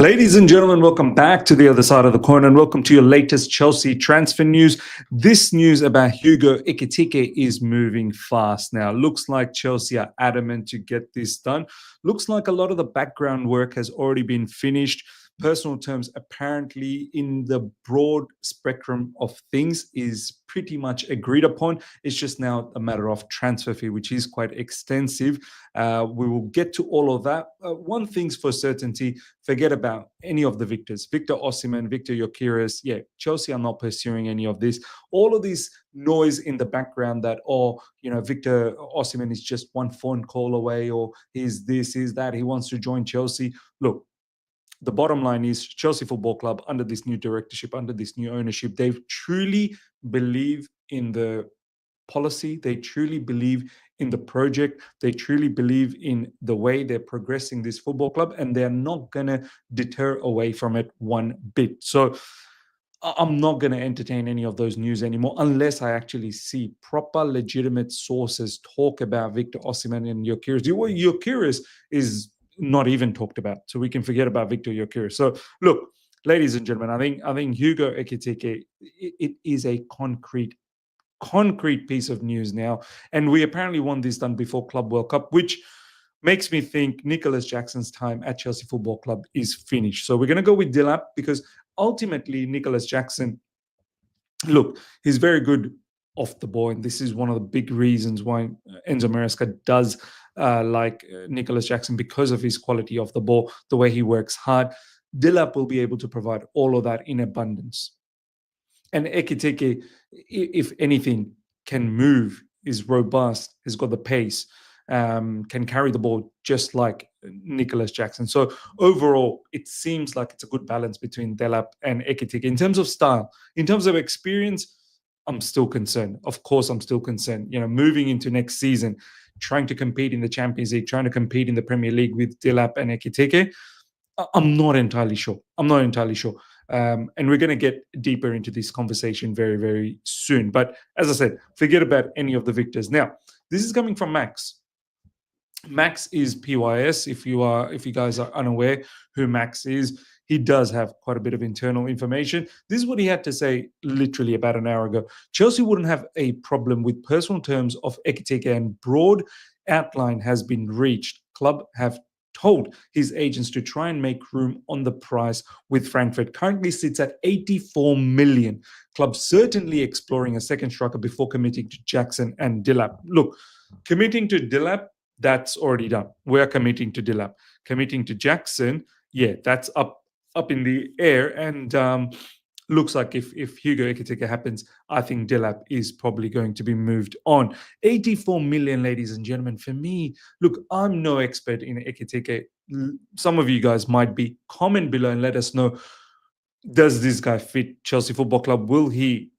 Ladies and gentlemen, welcome back to the other side of the coin and welcome to your latest Chelsea transfer news. This news about Hugo Ekitike is moving fast now. Looks like Chelsea are adamant to get this done. Looks like a lot of the background work has already been finished. Personal terms apparently in the broad spectrum of things is pretty much agreed upon. It's just now a matter of transfer fee, which is quite extensive. We will get to all of that. One thing's for certainty, forget about any of the Victors. Victor Osimhen, Victor Gyökeres. Yeah, Chelsea are not pursuing any of this. All of this noise in the background that, Victor Osimhen is just one phone call away, or he's this, he's that, he wants to join Chelsea. Look, the bottom line is Chelsea Football Club, under this new directorship, under this new ownership, they truly believe in the policy. They truly believe in the project. They truly believe in the way they're progressing this football club, and they're not going to deter away from it one bit. So I'm not going to entertain any of those news anymore unless I actually see proper, legitimate sources talk about Victor Osimhen and Gyökeres. Gyökeres is not even talked about, so we can forget about Victor Gyökeres. So look, ladies and gentlemen, I think Hugo Ekitike, it is a concrete piece of news now, and we apparently want this done before Club World Cup, which makes me think Nicholas Jackson's time at Chelsea Football Club is finished. So we're going to go with Delap because ultimately Nicholas Jackson, look, he's very good off the ball, and this is one of the big reasons why Enzo Maresca does like Nicholas Jackson, because of his quality off the ball, the way he works hard. Delap will be able to provide all of that in abundance. And Ekitike, if anything, can move, is robust, has got the pace, can carry the ball just like Nicholas Jackson. So overall, it seems like it's a good balance between Delap and Ekitike. In terms of style, in terms of experience, I'm still concerned. Of course, I'm still concerned. Moving into next season, trying to compete in the Champions League, trying to compete in the Premier League with Delap and Ekitike, I'm not entirely sure. And we're going to get deeper into this conversation very, very soon. But as I said, forget about any of the Victors. Now, this is coming from Max. Max is PYS. If you guys are unaware who Max is, he does have quite a bit of internal information. This is what he had to say literally about an hour ago. Chelsea wouldn't have a problem with personal terms of Ekitike, and broad outline has been reached. Club have told his agents to try and make room on the price with Frankfurt. Currently sits at 84 million. Club certainly exploring a second striker before committing to Jackson and Delap. Look, committing to Delap, that's already done. We're committing to Delap. Committing to Jackson, yeah, that's up in the air. And looks like if Hugo Ekitike happens, I think Delap is probably going to be moved on. 84 million, ladies and gentlemen. For me, look, I'm no expert in Ekitike. Some of you guys might be. Comment below and let us know, does this guy fit Chelsea Football Club? Will he,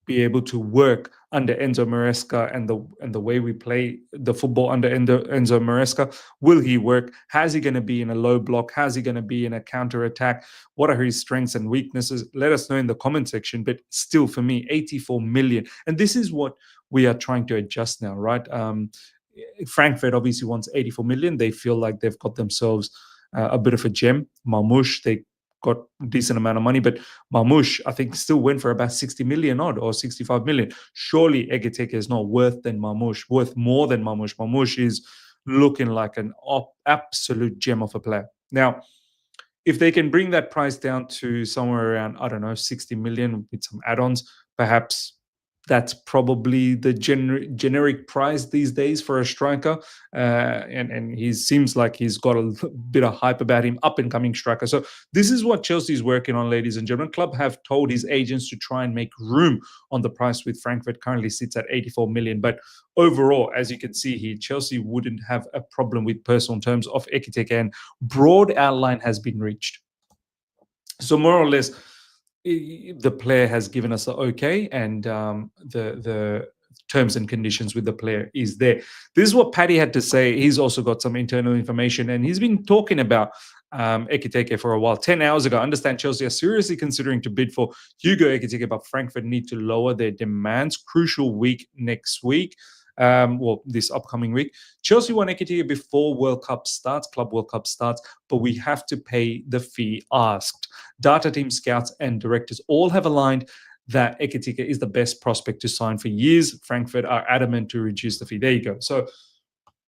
be able to work under Enzo Maresca and the way we play the football under Enzo Maresca? Will he work? How's he going to be in a low block? How's he going to be in a counter attack? What are his strengths and weaknesses? Let us know in the comment section. But still, for me, 84 million. And this is what we are trying to adjust now, right? Frankfurt obviously wants 84 million. They feel like they've got themselves a bit of a gem. Marmoush, they got a decent amount of money, but Marmoush, I think, still went for about 60 million odd or 65 million. Surely Ekitike is not worth more than Marmoush. Marmoush is looking like an absolute gem of a player. Now, if they can bring that price down to somewhere around, 60 million with some add-ons, perhaps that's probably the generic price these days for a striker. And he seems like he's got a bit of hype about him, up-and-coming striker. So this is what Chelsea is working on, ladies and gentlemen. Club have told his agents to try and make room on the price with Frankfurt. Currently sits at 84 million. But overall, as you can see here, Chelsea wouldn't have a problem with personal terms of Ekitike, and broad outline has been reached. So more or less, the player has given us the okay, and the terms and conditions with the player is there. This is what Paddy had to say. He's also got some internal information, and he's been talking about Ekitike for a while. 10 hours ago, I understand Chelsea are seriously considering to bid for Hugo Ekitike, but Frankfurt need to lower their demands. Crucial week next week. well, this upcoming week. Chelsea want Ekitike before World Cup starts, Club World Cup starts, but we have to pay the fee asked. Data team, scouts, and directors all have aligned that Ekitike is the best prospect to sign for years. Frankfurt are adamant to reduce the fee. There you go. So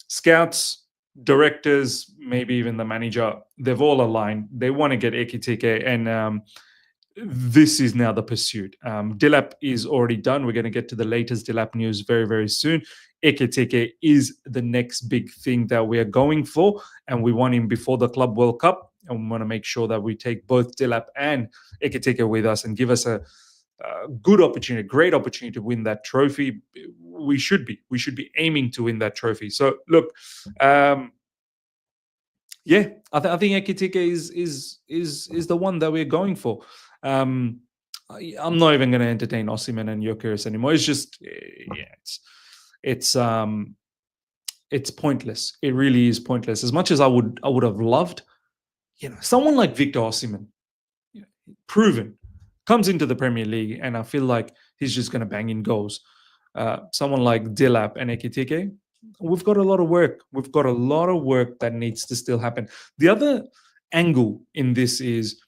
scouts, directors, maybe even the manager, they've all aligned. They want to get Ekitike, and this is now the pursuit. Delap is already done. We're going to get to the latest Delap news very, very soon. Ekitike is the next big thing that we are going for, and we want him before the Club World Cup. And we want to make sure that we take both Delap and Ekitike with us and give us a good opportunity, great opportunity to win that trophy. We should be aiming to win that trophy. So look, yeah, I think Ekitike is the one that we're going for. I'm not even going to entertain Osimhen and Gyökeres anymore. It's just, it's pointless. It really is pointless. As much as I would have loved, someone like Victor Osimhen, proven, comes into the Premier League, and I feel like he's just going to bang in goals. Someone like Delap and Ekitike, we've got a lot of work. We've got a lot of work that needs to still happen. The other angle in this is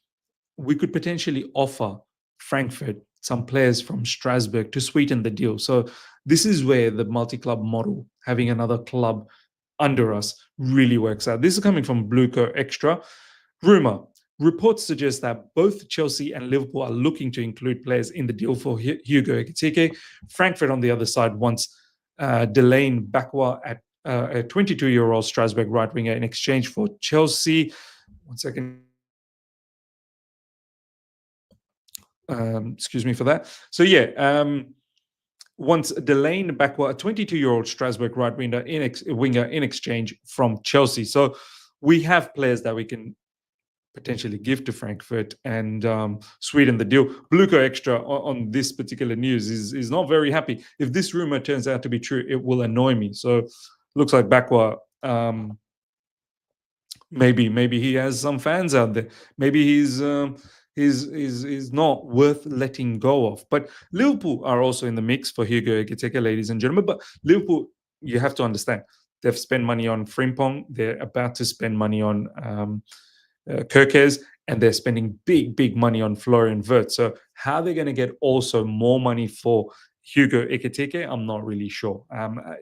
we could potentially offer Frankfurt some players from Strasbourg to sweeten the deal. So this is where the multi-club model, having another club under us, really works out. This is coming from Blueco Extra. Rumor. Reports suggest that both Chelsea and Liverpool are looking to include players in the deal for Hugo Ekitike. Frankfurt, on the other side, wants Delane Bakwa at a 22-year-old Strasbourg right winger in exchange for Chelsea. One second. Excuse me for that. So yeah, wants Delane Bakwa, a 22-year-old Strasbourg right winger in exchange from Chelsea. So we have players that we can potentially give to Frankfurt and sweeten the deal. Blueco Extra on this particular news is not very happy. If this rumor turns out to be true, it will annoy me. So looks like Bakwa, maybe he has some fans out there. Maybe he's not worth letting go of. But Liverpool are also in the mix for Hugo Ekitike, ladies and gentlemen. But Liverpool, you have to understand, they've spent money on Frimpong. They're about to spend money on Kerkez, and they're spending big money on Florian Wirtz. So how they're going to get also more money for Hugo Ekitike, I'm not really sure.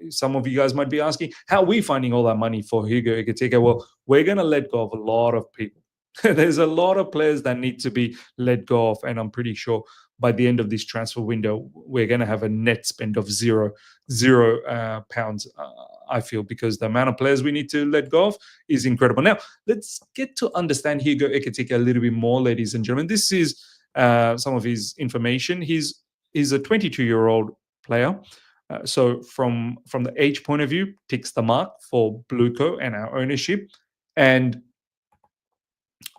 Some of you guys might be asking, how are we finding all that money for Hugo Ekitike? Well, we're going to let go of a lot of people. There's a lot of players that need to be let go of, and I'm pretty sure by the end of this transfer window, we're going to have a net spend of zero pounds, I feel, because the amount of players we need to let go of is incredible. Now, let's get to understand Hugo Ekitike a little bit more, ladies and gentlemen. This is some of his information. He's a 22-year-old player. So from the age point of view, ticks the mark for Blueco and our ownership. And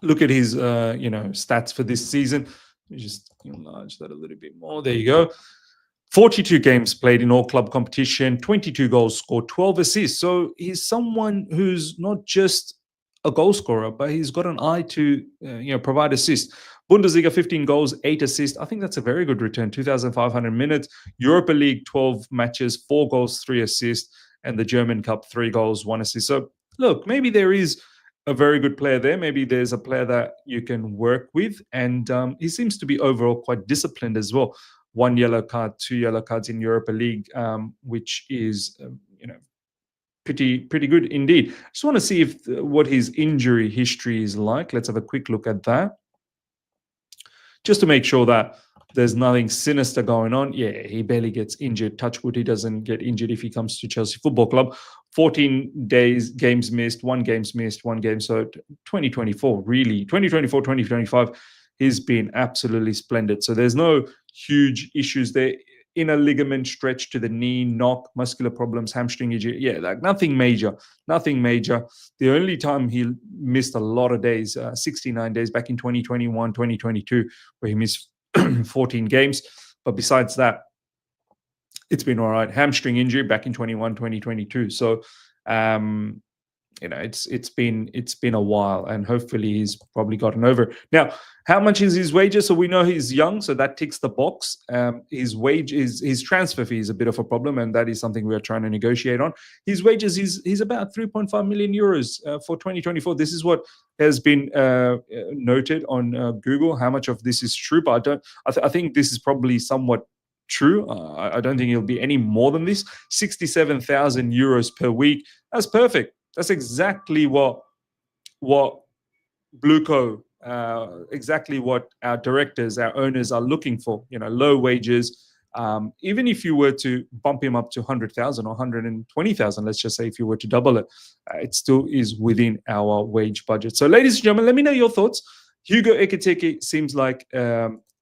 look at his stats for this season. Let me just enlarge that a little bit more. There you go. 42 games played in all club competition, 22 goals scored, 12 assists. So he's someone who's not just a goal scorer, but he's got an eye to provide assists. Bundesliga, 15 goals, 8 assists. I think that's a very good return. 2,500 minutes. Europa League, 12 matches, 4 goals, 3 assists. And the German Cup, 3 goals, 1 assist. So look, maybe there is a very good player there. Maybe there's a player that you can work with. And he seems to be overall quite disciplined as well. 1 yellow card, 2 yellow cards in Europa League, which is, pretty good indeed. Just want to see what his injury history is like. Let's have a quick look at that, just to make sure that there's nothing sinister going on. Yeah, he barely gets injured. Touch wood, he doesn't get injured if he comes to Chelsea Football Club. 14 games missed, 1 game missed, 1 game. So 2024, really, 2024, 2025, he's been absolutely splendid. So there's no huge issues there. Inner ligament stretch to the knee, knock, muscular problems, hamstring injury. Yeah, like nothing major. The only time he missed a lot of days, 69 days back in 2021, 2022, where he missed 14 games. But besides that, it's been all right. Hamstring injury back in 21, 2022. So it's been a while, and hopefully he's probably gotten over it. Now, how much is his wages? So we know he's young, so that ticks the box. His transfer fee is a bit of a problem, and that is something we are trying to negotiate on. His wages he's about 3.5 million euros for 2024. This is what has been noted on Google. How much of this is true? But I think this is probably somewhat true. I don't think it'll be any more than this. 67,000 euros per week. That's perfect. That's exactly what Blueco, exactly what our directors, our owners are looking for. Low wages. Even if you were to bump him up to 100,000 or 120,000, let's just say, if you were to double it, it still is within our wage budget. So, ladies and gentlemen, let me know your thoughts. Hugo Ekitike seems like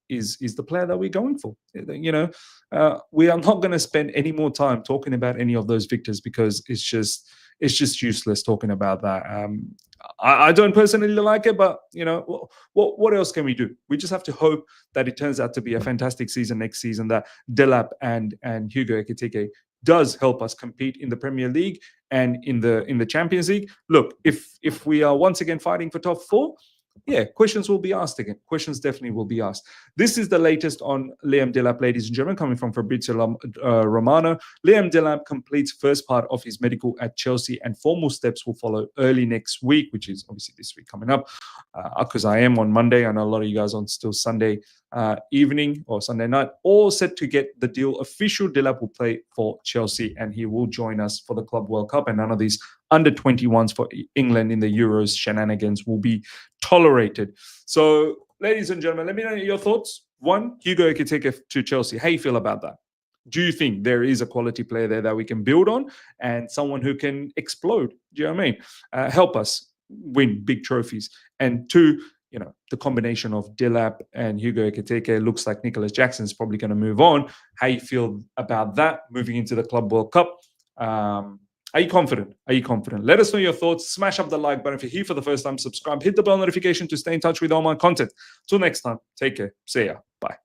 is the player that we're going for. We are not going to spend any more time talking about any of those victors, because it's just useless talking about that. I don't personally like it, but what else can we do? We just have to hope that it turns out to be a fantastic season next season, that Delap and Hugo Ekitike does help us compete in the Premier League and in the Champions League. Look, if we are once again fighting for top four, yeah, questions will be asked again. Questions definitely will be asked. This is the latest on Liam Delap, ladies and gentlemen, coming from Fabrizio Romano. Liam Delap completes first part of his medical at Chelsea, and formal steps will follow early next week, which is obviously this week coming up, because I am on Monday. I know a lot of you guys on still Sunday evening or Sunday night, all set to get the deal official. Delap will play for Chelsea, and he will join us for the Club World Cup, and none of these under 21s for England in the Euros shenanigans will be tolerated. So, ladies and gentlemen, let me know your thoughts. One, Hugo Ekitike to Chelsea. How you feel about that? Do you think there is a quality player there that we can build on, and someone who can explode? Do you know what I mean? Help us win big trophies. And two, the combination of Delap and Hugo Ekitike looks like Nicholas Jackson is probably going to move on. How you feel about that moving into the Club World Cup? Are you confident? Let us know your thoughts. Smash up the like button if you're here for the first time. Subscribe. Hit the bell notification to stay in touch with all my content. Till next time, take care. See ya. Bye.